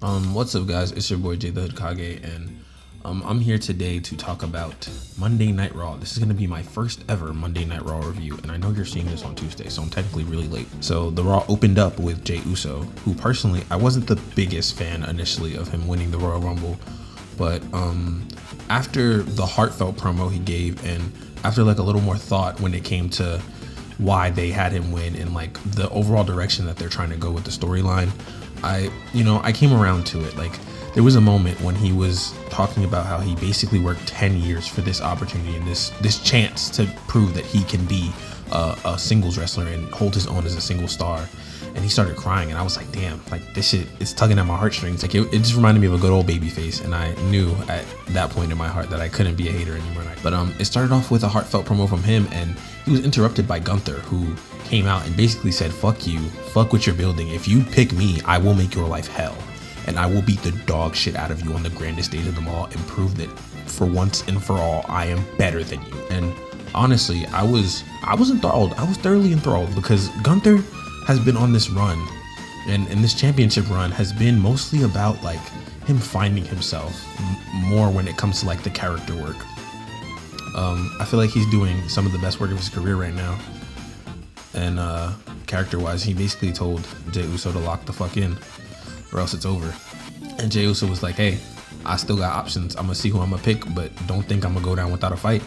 What's up, guys? It's your boy Jthk, and I'm here today to talk about Monday Night Raw. This is going to be my first ever Monday Night Raw review, and I know you're seeing this on Tuesday, so I'm technically really late. So the Raw opened up with Jey Uso, who personally I wasn't the biggest fan initially of him winning the Royal Rumble, but after the heartfelt promo he gave, and after like a little more thought when it came to why they had him win and like the overall direction that they're trying to go with the storyline, I came around to it. Like, there was a moment when he was talking about how he basically worked 10 years for this opportunity and this chance to prove that he can be a singles wrestler and hold his own as a single star. And he started crying, and I was like, damn, like this shit is tugging at my heartstrings. Like it just reminded me of a good old baby face, and I knew at that point in my heart that I couldn't be a hater anymore. But it started off with a heartfelt promo from him, and he was interrupted by Gunther, who came out and basically said, fuck you, fuck what you're building. If you pick me, I will make your life hell, and I will beat the dog shit out of you on the grandest stage of them all and prove that for once and for all, I am better than you. And honestly, I was enthralled. I was thoroughly enthralled, because Gunther has been on this run, and this championship run has been mostly about like him finding himself more when it comes to like the character work. I feel like he's doing some of the best work of his career right now. And character wise, he basically told Jey Uso to lock the fuck in or else it's over. And Jey Uso was like, hey, I still got options. I'm gonna see who I'm gonna pick, but don't think I'm gonna go down without a fight.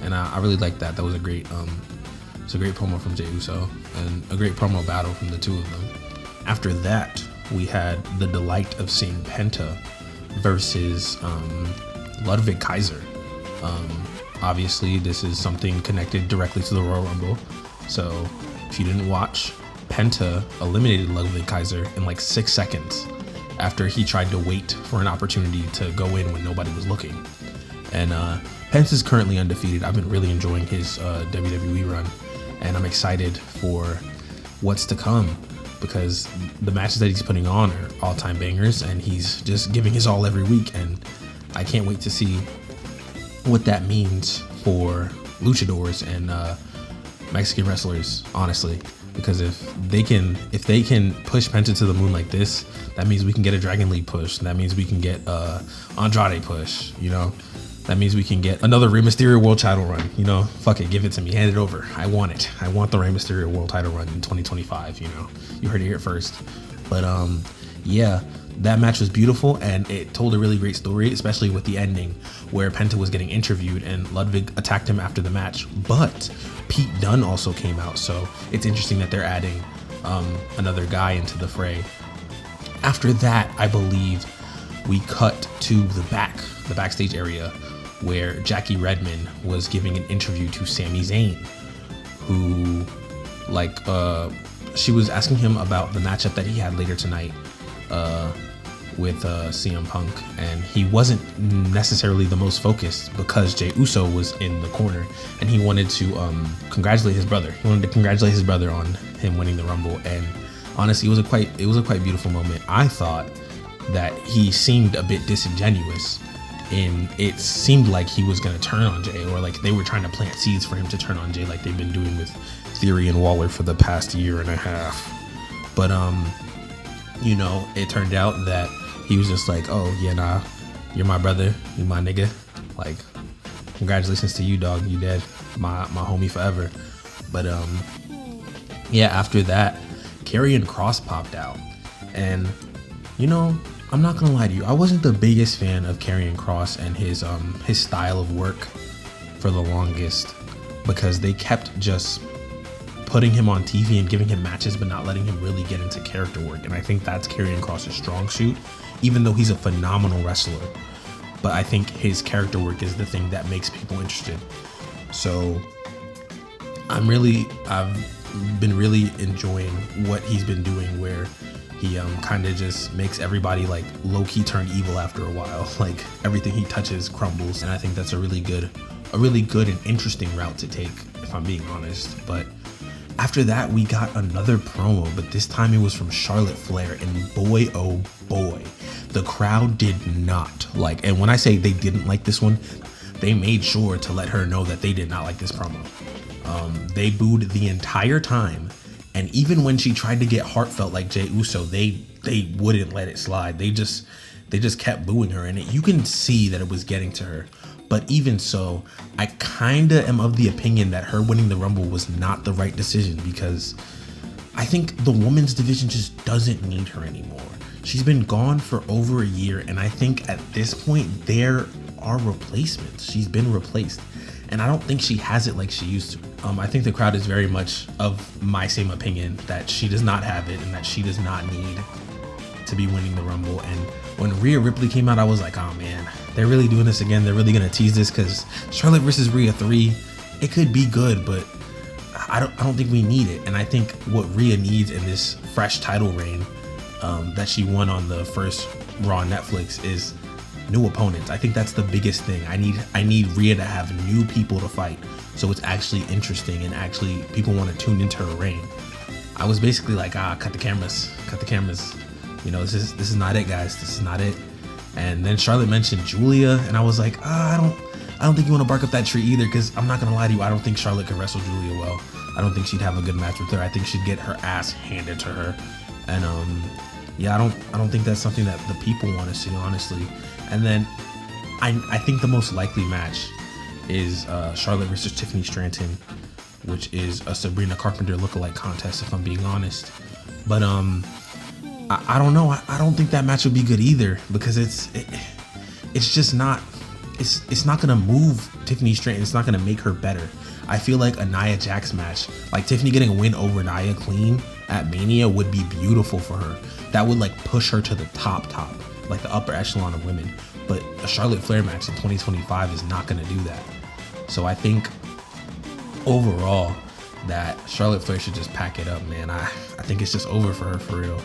And I really liked that. That was a great it's a great promo from Jey Uso, and a great promo battle from the two of them. After that, we had the delight of seeing Penta versus Ludwig Kaiser. Obviously, this is something connected directly to the Royal Rumble. So if you didn't watch, Penta eliminated Ludwig Kaiser in like 6 seconds after he tried to wait for an opportunity to go in when nobody was looking. And Penta's currently undefeated. I've been really enjoying his WWE run, and I'm excited for what's to come, because the matches that he's putting on are all-time bangers, and he's just giving his all every week. And I can't wait to see what that means for luchadors and Mexican wrestlers, honestly, because if they can push Penta to the moon like this, that means we can get a Dragon League push. That means we can get Andrade push, that means we can get another Rey Mysterio world title run. Fuck it, give it to me, hand it over. I want it. I want the Rey Mysterio world title run in 2025. You heard it here first. But yeah, that match was beautiful, and it told a really great story, especially with the ending where Penta was getting interviewed and Ludwig attacked him after the match. But Pete Dunne also came out, so it's interesting that they're adding another guy into the fray. After that, I believe we cut to the backstage area, where Jackie Redmond was giving an interview to Sami Zayn, who she was asking him about the matchup that he had later tonight with CM Punk, and he wasn't necessarily the most focused because Jey Uso was in the corner, and he wanted to congratulate his brother. He wanted to congratulate his brother on him winning the Rumble, and honestly, it was a quite beautiful moment. I thought that he seemed a bit disingenuous, and it seemed like he was going to turn on Jey, or like they were trying to plant seeds for him to turn on Jey, like they've been doing with Theory and Waller for the past year and a half. But it turned out that he was just like, oh yeah, nah, you're my brother, you're my nigga, like congratulations to you, dog, you dead, my homie forever. But yeah, after that, Karrion Kross popped out, and I'm not gonna lie to you, I wasn't the biggest fan of Karrion Kross and his style of work for the longest, because they kept just putting him on TV and giving him matches but not letting him really get into character work. And I think that's Karrion Kross's strong suit, even though he's a phenomenal wrestler. But I think his character work is the thing that makes people interested. So I've been really enjoying what he's been doing, where he kind of just makes everybody like low-key turn evil after a while. Like everything he touches crumbles, and I think that's a really good and interesting route to take, if I'm being honest. But after that, we got another promo, but this time it was from Charlotte Flair, and boy oh boy, the crowd did not like, and when I say they didn't like this one, they made sure to let her know that they did not like this promo. They booed the entire time, And even when she tried to get heartfelt like Jey Uso, they wouldn't let it slide. They just kept booing her, and you can see that it was getting to her. But even so, I kinda am of the opinion that her winning the Rumble was not the right decision, because I think the women's division just doesn't need her anymore. She's been gone for over a year, and I think at this point there are replacements. She's been replaced, and I don't think she has it like she used to. I think the crowd is very much of my same opinion, that she does not have it and that she does not need to be winning the Rumble. And when Rhea Ripley came out, I was like, oh man, they're really doing this again. They're really gonna tease this, because Charlotte versus Rhea 3, it could be good, but I don't think we need it. And I think what Rhea needs in this fresh title reign that she won on the first Raw on Netflix is new opponents. I think that's the biggest thing. I need Rhea to have new people to fight, so it's actually interesting and actually people want to tune into her reign. I was basically like, cut the cameras. You know, this is not it, guys. This is not it. And then Charlotte mentioned Julia, and I was like, I don't think you want to bark up that tree either, because I'm not gonna lie to you, I don't think Charlotte can wrestle Julia well. I don't think she'd have a good match with her. I think she'd get her ass handed to her. And yeah, I don't think that's something that the people want to see, honestly. And then I think the most likely match is Charlotte versus Tiffany Stratton, which is a Sabrina Carpenter lookalike contest, if I'm being honest. But I don't know. I don't think that match would be good either, because it's just not. It's not gonna move Tiffany Stratton. It's not gonna make her better. I feel like a Nia Jax match, like Tiffany getting a win over Nia clean at Mania, would be beautiful for her. That would like push her to the top, like the upper echelon of women. But a Charlotte Flair match in 2025 is not gonna do that. So I think overall that Charlotte Flair should just pack it up, man. I think it's just over for her, for real.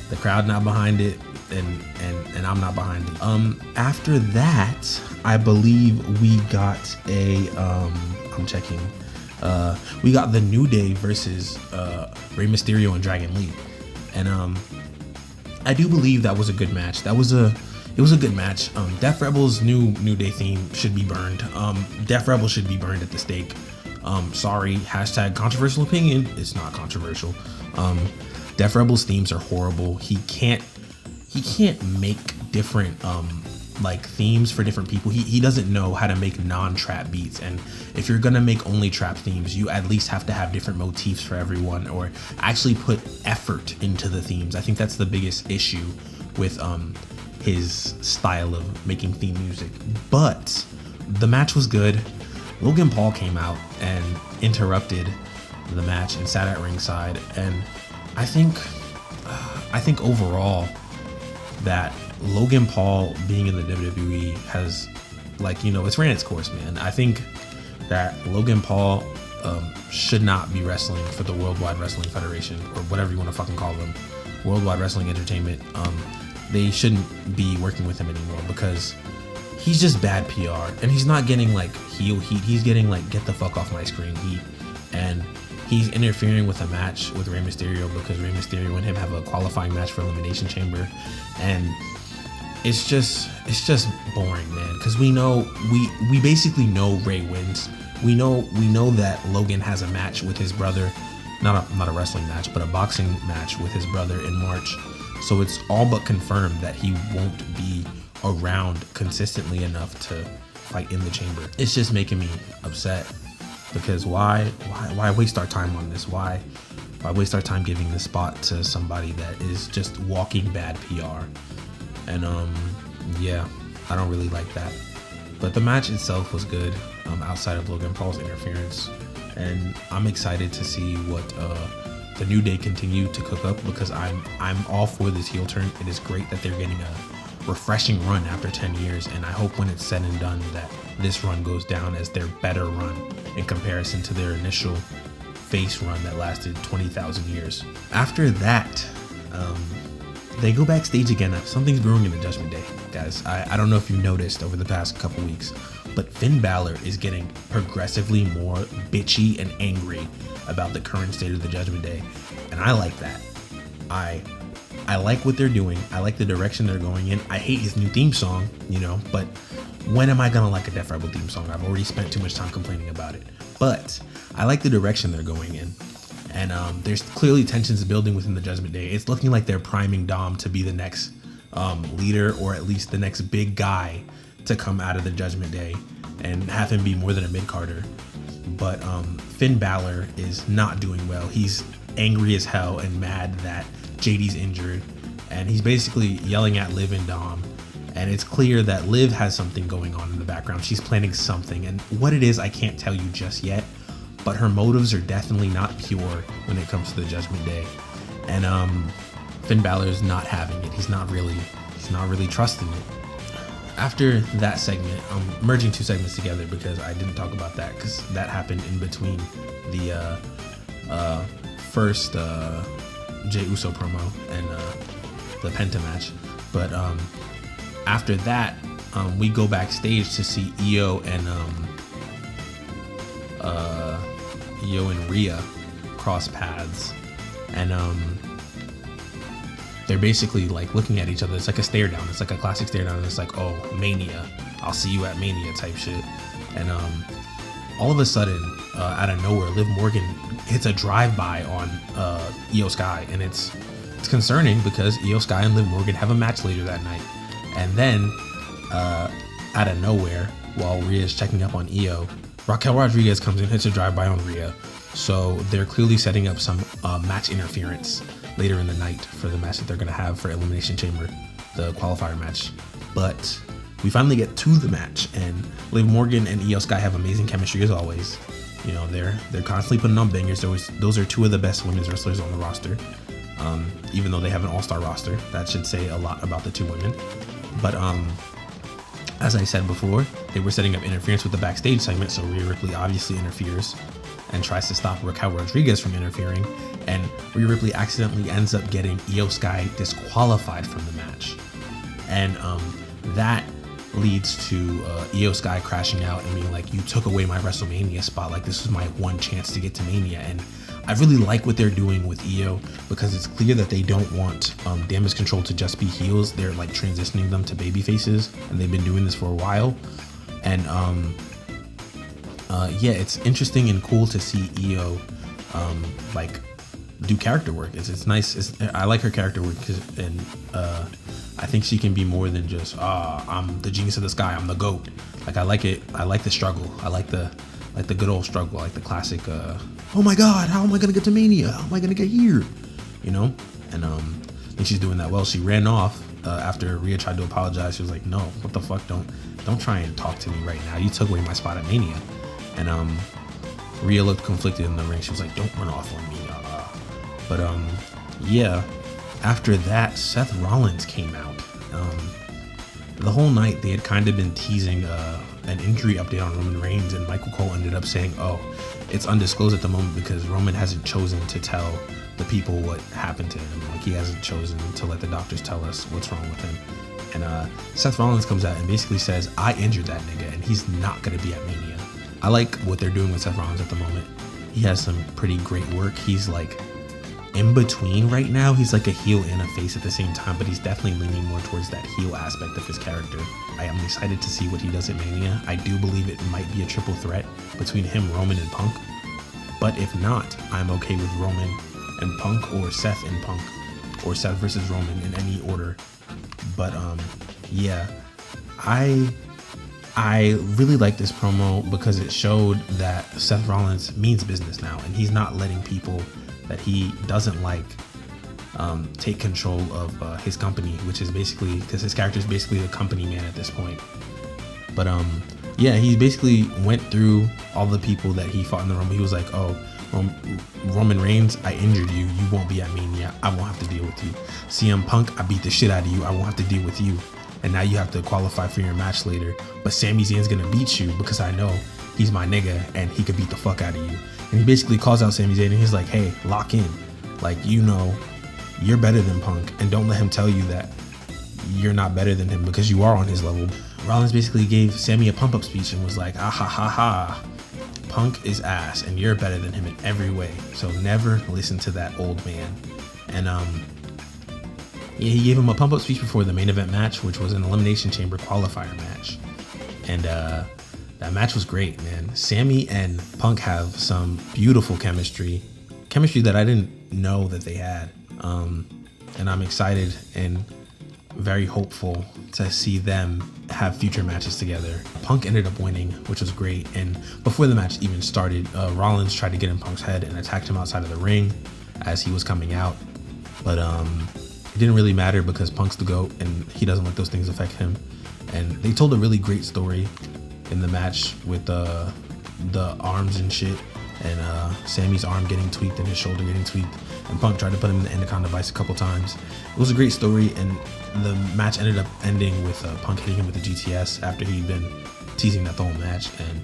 The crowd not behind it, and I'm not behind it. After that, I believe we got a I'm checking. We got the New Day versus Rey Mysterio and Dragon Lee, and I do believe that was a good match. It was a good match. Def Rebel's new Day theme should be burned. Def Rebel should be burned at the stake. Sorry, hashtag controversial opinion. It's not controversial. Def Rebel's themes are horrible. He can't make different like themes for different people. He doesn't know how to make non-trap beats, and if you're gonna make only trap themes, you at least have to have different motifs for everyone, or actually put effort into the themes. I think that's the biggest issue with his style of making theme music. But the match was good. Logan Paul came out and interrupted the match and sat at ringside, and I think overall that Logan Paul being in the WWE has, like, you know, it's ran its course, man. I think that Logan Paul should not be wrestling for the Worldwide Wrestling Federation, or whatever you want to fucking call them, Worldwide Wrestling Entertainment. They shouldn't be working with him anymore, because he's just bad PR, and he's not getting like heel heat. He's getting like get the fuck off my screen heat, and he's interfering with a match with Rey Mysterio, because Rey Mysterio and him have a qualifying match for Elimination Chamber, and it's just boring, man. Because we basically know Rey wins. We know that Logan has a match with his brother, not a wrestling match, but a boxing match with his brother in March. So it's all but confirmed that he won't be around consistently enough to fight in the chamber. It's just making me upset, because why waste our time on this? Why waste our time giving this spot to somebody that is just walking bad PR? And yeah, I don't really like that. But the match itself was good, outside of Logan Paul's interference, and I'm excited to see what the New Day continue to cook up, because I'm all for this heel turn. It is great that they're getting a refreshing run after 10 years, and I hope when it's said and done that this run goes down as their better run in comparison to their initial face run that lasted 20,000 years. After that, they go backstage again. Something's brewing in the Judgment Day, guys. I don't know if you noticed over the past couple weeks, but Finn Balor is getting progressively more bitchy and angry about the current state of the Judgment Day, and I like that. I like what they're doing. I like the direction they're going in. I hate his new theme song, you know, but when am I gonna like a Def Rebel theme song? I've already spent too much time complaining about it. But I like the direction they're going in, And there's clearly tensions building within the Judgment Day. It's looking like they're priming Dom to be the next leader, or at least the next big guy to come out of the Judgment Day and have him be more than a mid-carder. But Finn Balor is not doing well. He's angry as hell and mad that JD's injured, and he's basically yelling at Liv and Dom. And it's clear that Liv has something going on in the background. She's planning something, and what it is, I can't tell you just yet, but her motives are definitely not pure when it comes to the Judgment Day. And Finn Balor's not having it. He's not really trusting it. After that segment, I'm merging two segments together because I didn't talk about that, because that happened in between the first Jey Uso promo and the Penta match. But after that, we go backstage to see Io and Rhea cross paths, and they're basically like looking at each other. It's like a stare down. It's like a classic stare down. And it's like, oh, Mania, I'll see you at Mania type shit. And all of a sudden, out of nowhere, Liv Morgan hits a drive-by on Io Sky, and it's concerning because Io Sky and Liv Morgan have a match later that night. And then out of nowhere, while Rhea's checking up on Io, Raquel Rodriguez comes in, hits a drive-by on Rhea. So they're clearly setting up some match interference later in the night for the match that they're going to have for Elimination Chamber, the qualifier match. But we finally get to the match, and Liv Morgan and Io Sky have amazing chemistry as always. You know, they're constantly putting on bangers. Those are two of the best women's wrestlers on the roster. Even though they have an all-star roster, that should say a lot about the two women. But as I said before, they were setting up interference with the backstage segment, so Rhea Ripley obviously interferes and tries to stop Raquel Rodriguez from interfering, and Rhea Ripley accidentally ends up getting Io Sky disqualified from the match. And that leads to Io Sky crashing out and being like, you took away my WrestleMania spot, like this was my one chance to get to Mania. And I really like what they're doing with Io, because it's clear that they don't want Damage Control to just be heels. They're like transitioning them to baby faces, and they've been doing this for a while. And yeah, it's interesting and cool to see Io like do character work. It's nice. I like her character work, and I think she can be more than just I'm the genius of the sky, I'm the GOAT. Like I like it. I like the struggle. I like the good old struggle, like the classic oh my god, how am I gonna get to Mania? How am I gonna get here? You know? And I think she's doing that well. She ran off after Rhea tried to apologize. She was like, no, what the fuck, don't try and talk to me right now. You took away my spot at Mania. And Rhea looked conflicted in the ring. She was like, don't run off on me. But yeah, after that, Seth Rollins came out. The whole night they had kind of been teasing an injury update on Roman Reigns, and Michael Cole ended up saying, oh, it's undisclosed at the moment because Roman hasn't chosen to tell the people what happened to him. Like, he hasn't chosen to let the doctors tell us what's wrong with him. And Seth Rollins comes out and basically says, I injured that nigga and he's not going to be at Mania. I like what they're doing with Seth Rollins at the moment. He has some pretty great work. He's like in between right now. He's like a heel and a face at the same time, but he's definitely leaning more towards that heel aspect of his character. I am excited to see what he does at Mania. I do believe it might be a triple threat between him, Roman, and Punk. But if not, I'm okay with Roman and Punk, or Seth and Punk, or Seth versus Roman in any order. But yeah, I really like this promo because it showed that Seth Rollins means business now, and he's not letting people that he doesn't like take control of his company, which is basically, because his character is basically the company man at this point. But yeah, he basically went through all the people that he fought in the Rumble. He was like, oh, Roman Reigns, I injured you. You won't be at Mania. I won't have to deal with you. CM Punk, I beat the shit out of you. I won't have to deal with you. And now you have to qualify for your match later. But Sami Zayn's gonna beat you because I know he's my nigga and he could beat the fuck out of you. And he basically calls out Sami Zayn and he's like, hey, lock in. Like, you know, you're better than Punk, and don't let him tell you that you're not better than him because you are on his level. Rollins basically gave Sami a pump up speech and was like, ah ha ha ha. Punk is ass and you're better than him in every way. So never listen to that old man. And yeah, he gave him a pump up speech before the main event match, which was an Elimination Chamber qualifier match. And that match was great, man. Sami and Punk have some beautiful chemistry. chemistry that I didn't know that they had. And I'm excited and very hopeful to see them have future matches together. Punk ended up winning, which was great. And before the match even started, Rollins tried to get in Punk's head and attacked him outside of the ring as he was coming out. But it didn't really matter because Punk's the GOAT and he doesn't let those things affect him. And they told a really great story in the match with the arms and shit, and Sammy's arm getting tweaked and his shoulder getting tweaked, and Punk tried to put him in the Anaconda Vice a couple times. It was a great story, and the match ended up ending with Punk hitting him with the GTS after he'd been teasing that the whole match. And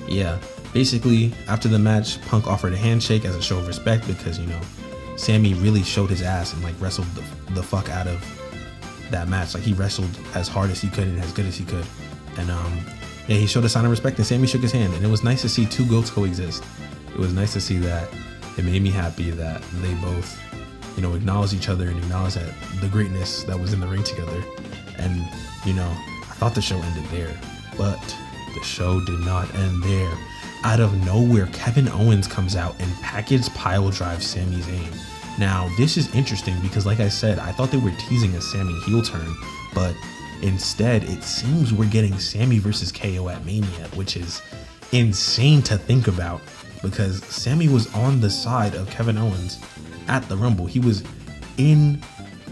yeah, basically after the match, Punk offered a handshake as a show of respect because, you know, Sammy really showed his ass and like wrestled the fuck out of that match. Like he wrestled as hard as he could and as good as he could. And yeah, he showed a sign of respect and Sammy shook his hand, and it was nice to see two GOATs coexist. It was nice to see that. It made me happy that they both, you know, acknowledge each other and acknowledge that the greatness that was in the ring together. And, you know, I thought the show ended there, but the show did not end there. Out of nowhere, Kevin Owens comes out and package pile drives Sami Zayn. Now, this is interesting because, like I said, I thought they were teasing a Sammy heel turn, but instead, it seems we're getting Sammy versus KO at Mania, which is insane to think about because Sammy was on the side of Kevin Owens at the Rumble. He was in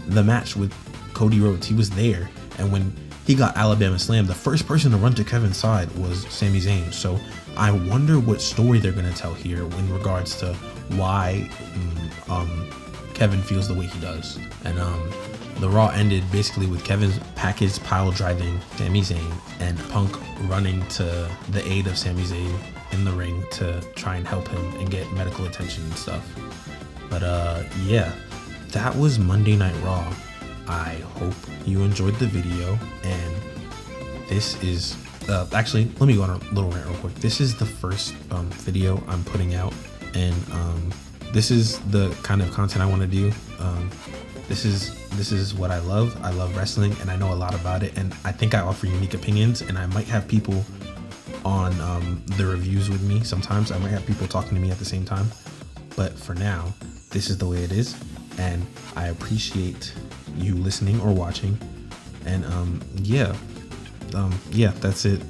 the match with Cody Rhodes. He was there. And when he got Alabama Slam, the first person to run to Kevin's side was Sami Zayn. So I wonder what story they're going to tell here in regards to why Kevin feels the way he does. And the Raw ended basically with Kevin's package pile driving Sami Zayn and Punk running to the aid of Sami Zayn in the ring to try and help him and get medical attention and stuff. But yeah, that was Monday Night Raw. I hope you enjoyed the video, and this is actually, let me go on a little rant real quick. This is the first video I'm putting out, and this is the kind of content I want to do. This is what I love. I love wrestling, and I know a lot about it, and I think I offer unique opinions, and I might have people on the reviews with me. Sometimes I might have people talking to me at the same time, but for now, this is the way it is, and I appreciate you listening or watching. And yeah, that's it.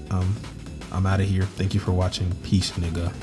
I'm out of here. Thank you for watching. Peace, nigga.